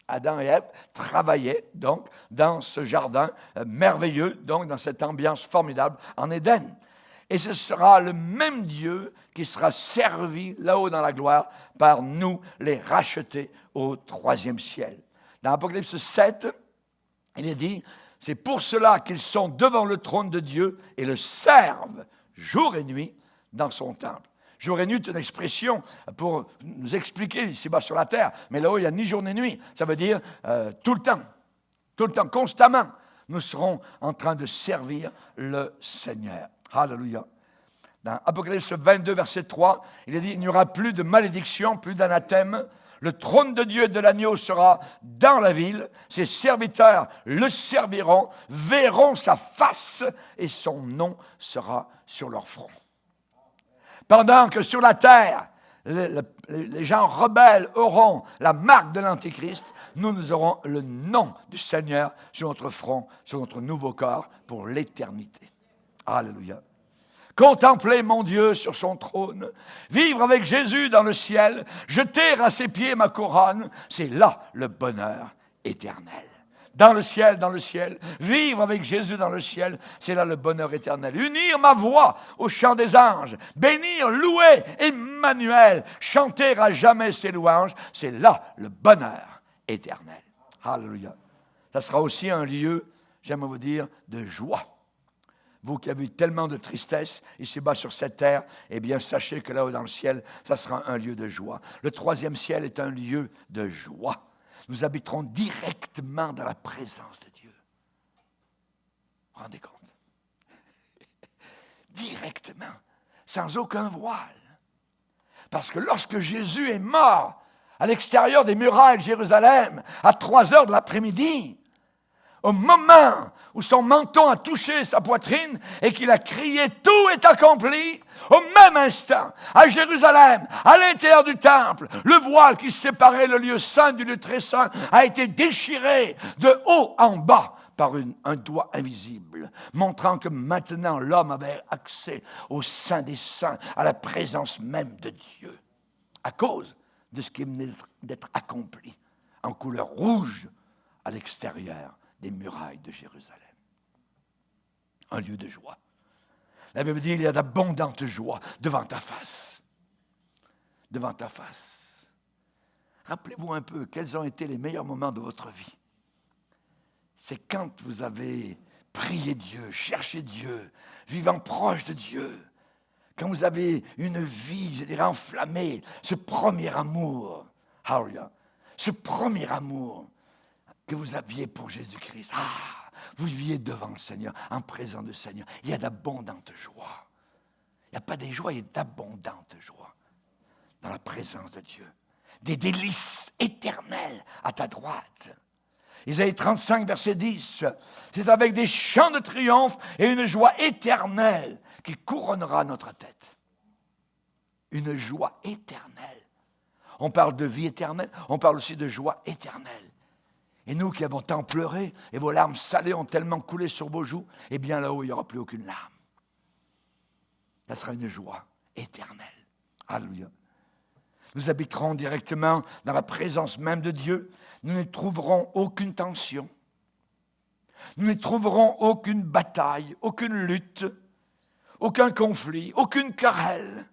Adam et Ève travaillaient donc dans ce jardin merveilleux, donc dans cette ambiance formidable en Éden. Et ce sera le même Dieu qui sera servi là-haut dans la gloire par nous, les rachetés au 3e ciel. Dans Apocalypse 7, il est dit, c'est pour cela qu'ils sont devant le trône de Dieu et le servent jour et nuit dans son temple. Jour et nuit, c'est une expression pour nous expliquer ici-bas sur la terre. Mais là-haut, il n'y a ni jour ni nuit. Ça veut dire tout le temps, constamment. Nous serons en train de servir le Seigneur. Alléluia. Dans Apocalypse 22, verset 3, il est dit, il n'y aura plus de malédiction, plus d'anathème. Le trône de Dieu et de l'agneau sera dans la ville. Ses serviteurs le serviront, verront sa face et son nom sera sur leur front. Pendant que sur la terre, les gens rebelles auront la marque de l'Antéchrist, nous aurons le nom du Seigneur sur notre front, sur notre nouveau corps pour l'éternité. Alléluia. Contempler mon Dieu sur son trône, vivre avec Jésus dans le ciel, jeter à ses pieds ma couronne, c'est là le bonheur éternel. Dans le ciel, vivre avec Jésus dans le ciel, c'est là le bonheur éternel. Unir ma voix au chant des anges, bénir, louer Emmanuel, chanter à jamais ses louanges, c'est là le bonheur éternel. Alléluia. Ça sera aussi un lieu, j'aimerais vous dire, de joie. Vous qui avez eu tellement de tristesse ici-bas sur cette terre, eh bien, sachez que là-haut dans le ciel, ça sera un lieu de joie. Le troisième ciel est un lieu de joie. Nous habiterons directement dans la présence de Dieu. Vous vous rendez compte? Directement, sans aucun voile. Parce que lorsque Jésus est mort à l'extérieur des murailles de Jérusalem, à 3 heures de l'après-midi, au moment où son menton a touché sa poitrine et qu'il a crié « Tout est accompli », au même instant, à Jérusalem, à l'intérieur du temple, le voile qui séparait le lieu saint du lieu très saint a été déchiré de haut en bas par un doigt invisible, montrant que maintenant l'homme avait accès au Saint des Saints, à la présence même de Dieu, à cause de ce qui venait d'être accompli en couleur rouge à l'extérieur des murailles de Jérusalem. Un lieu de joie. La Bible dit, il y a d'abondantes joies devant ta face. Devant ta face. Rappelez-vous un peu, quels ont été les meilleurs moments de votre vie? C'est quand vous avez prié Dieu, cherché Dieu, vivant proche de Dieu. Quand vous avez une vie, je dirais, enflammée, ce premier amour. Hallelujah. Ce premier amour que vous aviez pour Jésus-Christ. Vous viviez devant le Seigneur, en présence du Seigneur. Il y a d'abondantes joies. Il n'y a pas des joies, il y a d'abondantes joies dans la présence de Dieu. Des délices éternelles à ta droite. Isaïe 35, verset 10. C'est avec des chants de triomphe et une joie éternelle qui couronnera notre tête. Une joie éternelle. On parle de vie éternelle, on parle aussi de joie éternelle. Et nous qui avons tant pleuré, et vos larmes salées ont tellement coulé sur vos joues, eh bien là-haut, il n'y aura plus aucune larme. Ça sera une joie éternelle. Alléluia. Nous habiterons directement dans la présence même de Dieu. Nous ne trouverons aucune tension. Nous ne trouverons aucune bataille, aucune lutte, aucun conflit, aucune querelle,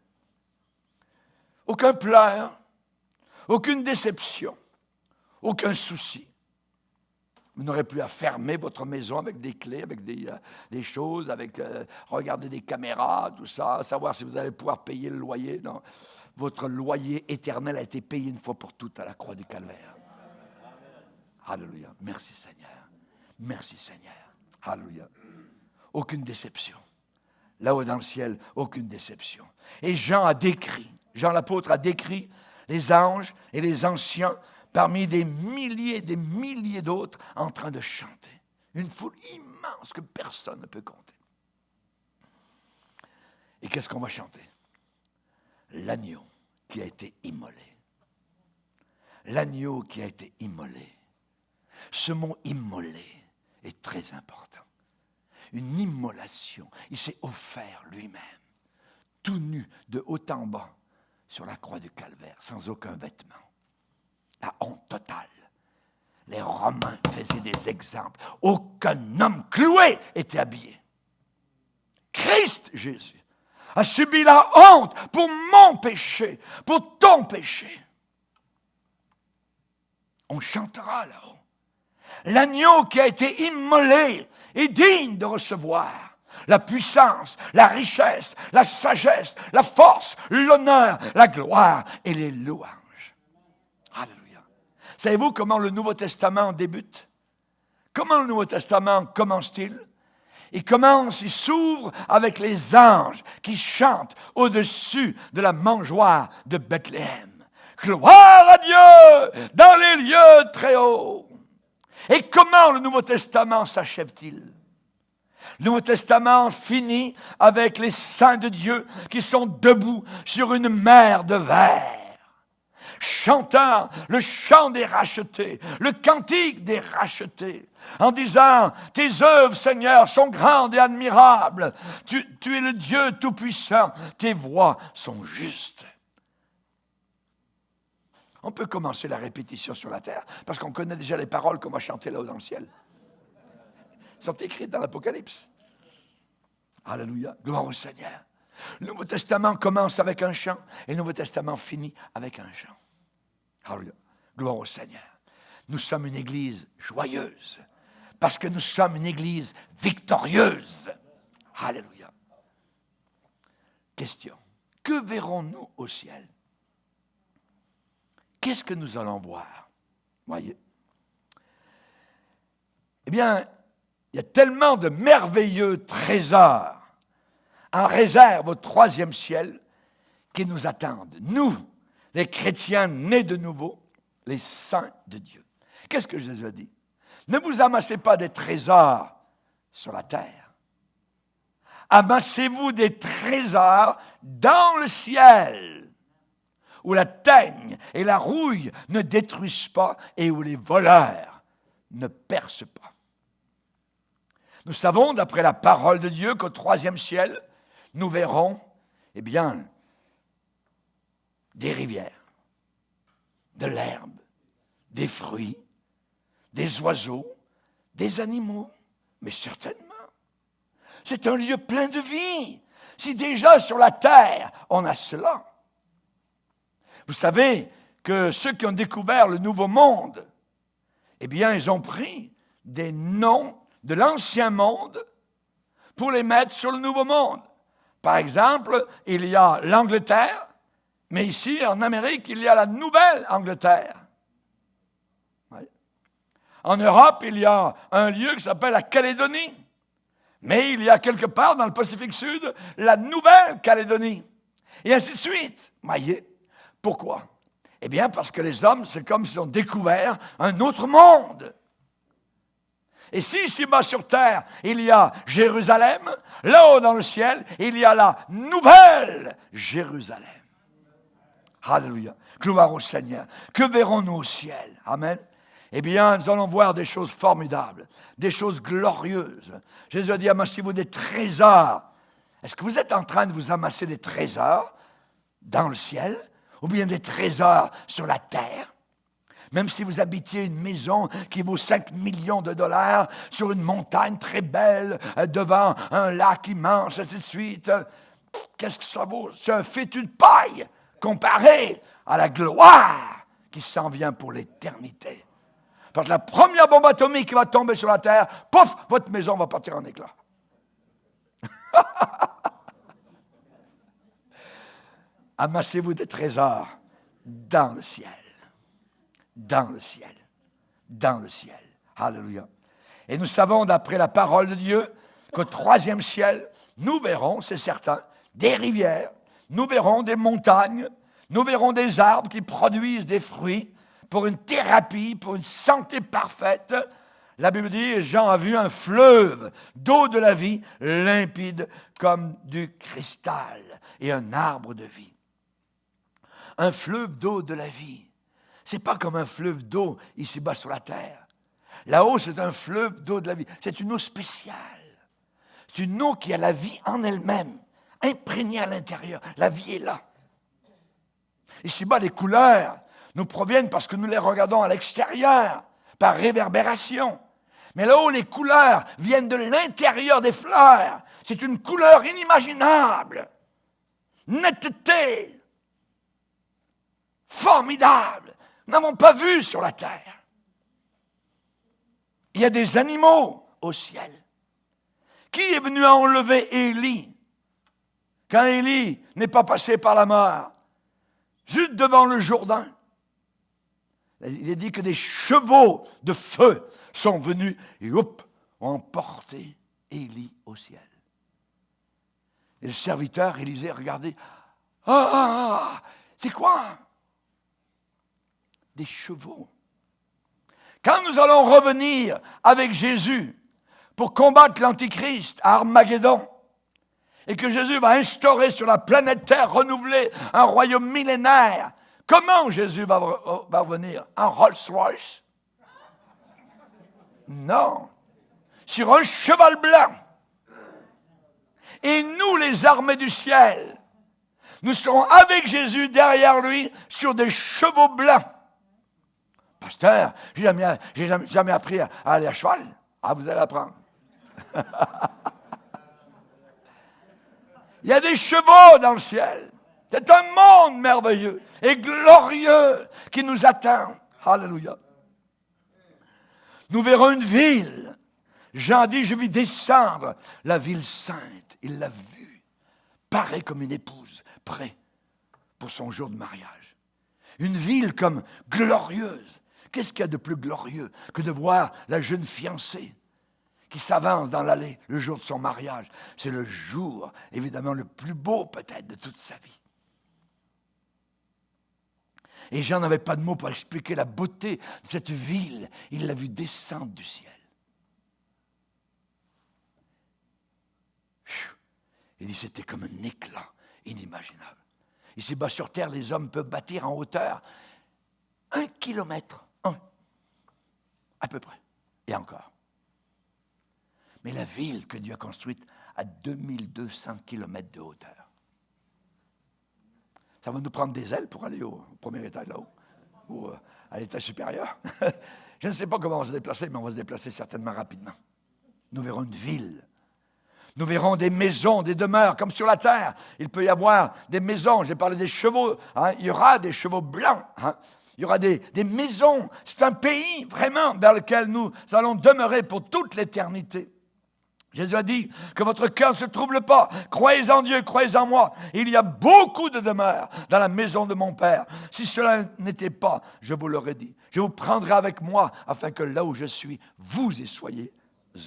aucun pleur, aucune déception, aucun souci. Vous n'aurez plus à fermer votre maison avec des clés, avec des choses, avec regarder des caméras, tout ça, savoir si vous allez pouvoir payer le loyer. Non. Votre loyer éternel a été payé une fois pour toutes à la croix du Calvaire. Alléluia. Merci Seigneur. Merci Seigneur. Alléluia. Aucune déception. Là-haut dans le ciel, aucune déception. Et Jean l'apôtre a décrit les anges et les anciens parmi des milliers d'autres en train de chanter. Une foule immense que personne ne peut compter. Et qu'est-ce qu'on va chanter? L'agneau qui a été immolé. L'agneau qui a été immolé. Ce mot immolé est très important. Une immolation. Il s'est offert lui-même, tout nu, de haut en bas, sur la croix du Calvaire, sans aucun vêtement. La honte totale. Les Romains faisaient des exemples. Aucun homme cloué était habillé. Christ Jésus a subi la honte pour mon péché, pour ton péché. On chantera là-haut. L'agneau qui a été immolé est digne de recevoir la puissance, la richesse, la sagesse, la force, l'honneur, la gloire et les louanges. Alléluia. Savez-vous comment le Nouveau Testament débute? Comment le Nouveau Testament commence-t-il? Il s'ouvre avec les anges qui chantent au-dessus de la mangeoire de Bethléem. Gloire à Dieu dans les lieux très hauts. Et comment le Nouveau Testament s'achève-t-il? Le Nouveau Testament finit avec les saints de Dieu qui sont debout sur une mer de verre, chantant le chant des rachetés, le cantique des rachetés, en disant « Tes œuvres, Seigneur, sont grandes et admirables. Tu es le Dieu Tout-Puissant. Tes voies sont justes. » On peut commencer la répétition sur la terre, parce qu'on connaît déjà les paroles qu'on va chanter là-haut dans le ciel. Elles sont écrites dans l'Apocalypse. Alléluia, gloire au Seigneur. Le Nouveau Testament commence avec un chant, et le Nouveau Testament finit avec un chant. Alléluia, gloire au Seigneur. nous sommes une église joyeuse, parce que nous sommes une église victorieuse. Alléluia. Question. Que verrons-nous au ciel? Qu'est-ce que nous allons voir? Voyez. Eh bien, il y a tellement de merveilleux trésors en réserve au troisième ciel qui nous attendent. Nous, les chrétiens nés de nouveau, les saints de Dieu. Qu'est-ce que Jésus a dit? Ne vous amassez pas des trésors sur la terre. Amassez-vous des trésors dans le ciel, où la teigne et la rouille ne détruisent pas et où les voleurs ne percent pas. Nous savons, d'après la parole de Dieu, qu'au troisième ciel, nous verrons, eh bien, des rivières, de l'herbe, des fruits, des oiseaux, des animaux, mais certainement. C'est un lieu plein de vie. Si déjà sur la terre, on a cela. Vous savez que ceux qui ont découvert le nouveau monde, eh bien, ils ont pris des noms de l'ancien monde pour les mettre sur le nouveau monde. Par exemple, il y a l'Angleterre, mais ici, en Amérique, il y a la Nouvelle-Angleterre. Oui. En Europe, il y a un lieu qui s'appelle la Calédonie. Mais il y a quelque part dans le Pacifique Sud, la Nouvelle-Calédonie. Et ainsi de suite. Voyez. Pourquoi? Eh bien, parce que les hommes, c'est comme s'ils ont découvert un autre monde. Et si ici-bas sur terre, il y a Jérusalem, là-haut dans le ciel, il y a la Nouvelle Jérusalem. Alléluia. Gloire au Seigneur. Que verrons-nous au ciel? Amen. Eh bien, nous allons voir des choses formidables, des choses glorieuses. Jésus a dit, amassez-vous des trésors. Est-ce que vous êtes en train de vous amasser des trésors dans le ciel ou bien des trésors sur la terre? Même si vous habitiez une maison qui vaut 5 millions de dollars sur une montagne très belle, devant un lac immense, ainsi de suite, qu'est-ce que ça vaut? C'est un fétu de paille comparé à la gloire qui s'en vient pour l'éternité. Parce que la première bombe atomique qui va tomber sur la terre, pouf, votre maison va partir en éclats. Amassez-vous des trésors dans le ciel. Dans le ciel. Dans le ciel. Alléluia. Et nous savons, d'après la parole de Dieu, qu'au troisième ciel, nous verrons, c'est certain, des rivières, nous verrons des montagnes, nous verrons des arbres qui produisent des fruits pour une thérapie, pour une santé parfaite. La Bible dit, Jean a vu un fleuve d'eau de la vie limpide comme du cristal et un arbre de vie. Un fleuve d'eau de la vie. Ce n'est pas comme un fleuve d'eau ici-bas sur la terre. Là-haut, c'est un fleuve d'eau de la vie. C'est une eau spéciale. C'est une eau qui a la vie en elle-même, imprégnée à l'intérieur. La vie est là. Ici-bas, les couleurs nous proviennent parce que nous les regardons à l'extérieur, par réverbération. Mais là-haut, les couleurs viennent de l'intérieur des fleurs. C'est une couleur inimaginable. Netteté. Formidable. Nous n'avons pas vu sur la terre. Il y a des animaux au ciel. Qui est venu enlever Élie quand Élie n'est pas passé par la mort, juste devant le Jourdain? Il est dit que des chevaux de feu sont venus et ont emporté Élie au ciel. Et le serviteur Élisée, regardez, c'est quoi? Des chevaux. Quand nous allons revenir avec Jésus pour combattre l'Antichrist à Armageddon, et que Jésus va instaurer sur la planète Terre renouvelée un royaume millénaire, comment Jésus va revenir? En Rolls-Royce? Non. Sur un cheval blanc. Et nous, les armées du ciel, nous serons avec Jésus derrière lui sur des chevaux blancs. Pasteur, j'ai jamais appris à aller à cheval. Ah, vous allez apprendre. Il y a des chevaux dans le ciel. C'est un monde merveilleux et glorieux qui nous attend. Alléluia. Nous verrons une ville. Jean dit, je vis descendre la ville sainte. Il l'a vue, parée comme une épouse, prête pour son jour de mariage. Une ville comme glorieuse. Qu'est-ce qu'il y a de plus glorieux que de voir la jeune fiancée qui s'avance dans l'allée le jour de son mariage? C'est le jour, évidemment, le plus beau peut-être de toute sa vie. Et Jean n'avait pas de mots pour expliquer la beauté de cette ville. Il l'a vue descendre du ciel. Il dit, c'était comme un éclat inimaginable. Ici-bas sur terre, les hommes peuvent bâtir en hauteur 1 kilomètre, à peu près, et encore. Mais la ville que Dieu a construite à 2200 kilomètres de hauteur. Ça va nous prendre des ailes pour aller au premier étage là-haut, ou à l'étage supérieur. Je ne sais pas comment on va se déplacer, mais on va se déplacer certainement rapidement. Nous verrons une ville. Nous verrons des maisons, des demeures, comme sur la terre. Il peut y avoir des maisons. J'ai parlé des chevaux. Il y aura des chevaux blancs. Il y aura des maisons. C'est un pays, vraiment, vers lequel nous allons demeurer pour toute l'éternité. Jésus a dit que votre cœur ne se trouble pas. Croyez en Dieu, croyez en moi. Il y a beaucoup de demeures dans la maison de mon Père. Si cela n'était pas, je vous l'aurais dit. Je vous prendrai avec moi, afin que là où je suis, vous y soyez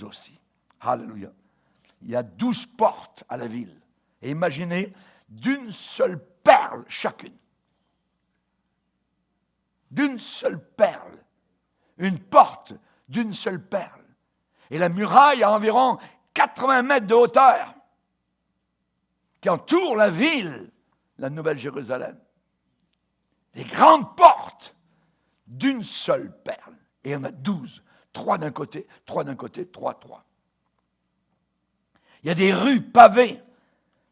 aussi. Alléluia. Il y a 12 portes à la ville. Et imaginez, d'une seule perle chacune. D'une seule perle. Une porte d'une seule perle. Et la muraille a environ 80 mètres de hauteur qui entoure la ville, la Nouvelle-Jérusalem. Des grandes portes d'une seule perle. Et il y en a 12. 3 d'un côté, 3 d'un côté, 3. Il y a des rues pavées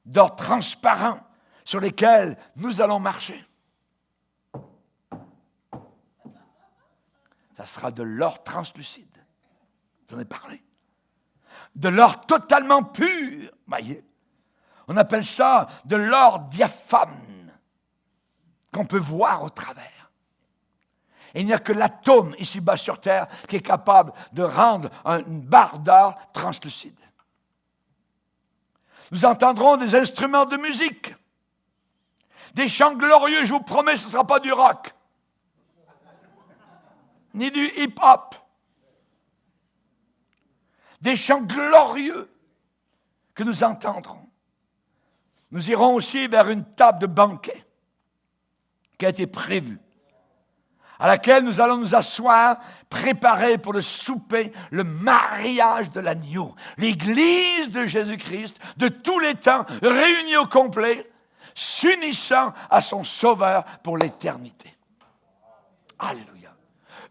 d'or transparent sur lesquelles nous allons marcher. Ça sera de l'or translucide. J'en ai parlé. De l'or totalement pur. Voyez, on appelle ça de l'or diaphane qu'on peut voir au travers. Et il n'y a que l'atome ici-bas sur terre qui est capable de rendre une barre d'or translucide. Nous entendrons des instruments de musique, des chants glorieux. Je vous promets, ce ne sera pas du rock, ni du hip-hop. Des chants glorieux que nous entendrons. Nous irons aussi vers une table de banquet qui a été prévue, à laquelle nous allons nous asseoir, préparer pour le souper, le mariage de l'agneau. L'Église de Jésus-Christ, de tous les temps, réunie au complet, s'unissant à son Sauveur pour l'éternité. Alléluia.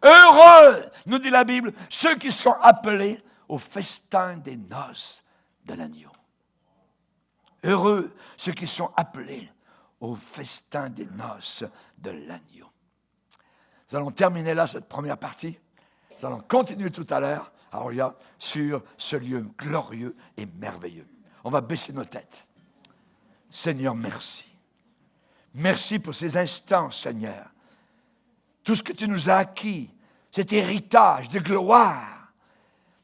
Heureux, nous dit la Bible, ceux qui sont appelés au festin des noces de l'agneau. Heureux ceux qui sont appelés au festin des noces de l'agneau. Nous allons terminer là cette première partie. Nous allons continuer tout à l'heure, sur ce lieu glorieux et merveilleux. On va baisser nos têtes. Seigneur, merci. Merci pour ces instants, Seigneur. Tout ce que tu nous as acquis, cet héritage de gloire.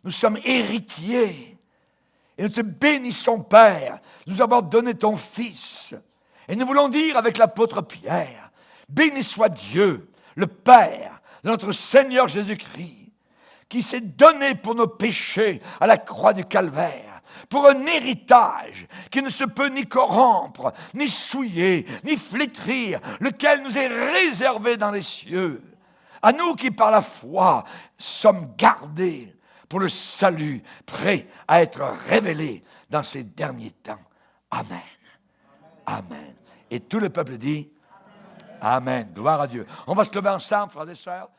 Nous sommes héritiers. Et nous te bénissons, Père, de nous avoir donné ton Fils. Et nous voulons dire avec l'apôtre Pierre, béni soit Dieu, le Père de notre Seigneur Jésus-Christ, qui s'est donné pour nos péchés à la croix du Calvaire, pour un héritage qui ne se peut ni corrompre, ni souiller, ni flétrir, lequel nous est réservé dans les cieux. À nous qui, par la foi, sommes gardés pour le salut, prêt à être révélé dans ces derniers temps. Amen. Amen. Et tout le peuple dit Amen. Gloire à Dieu. On va se lever ensemble, frères et sœurs.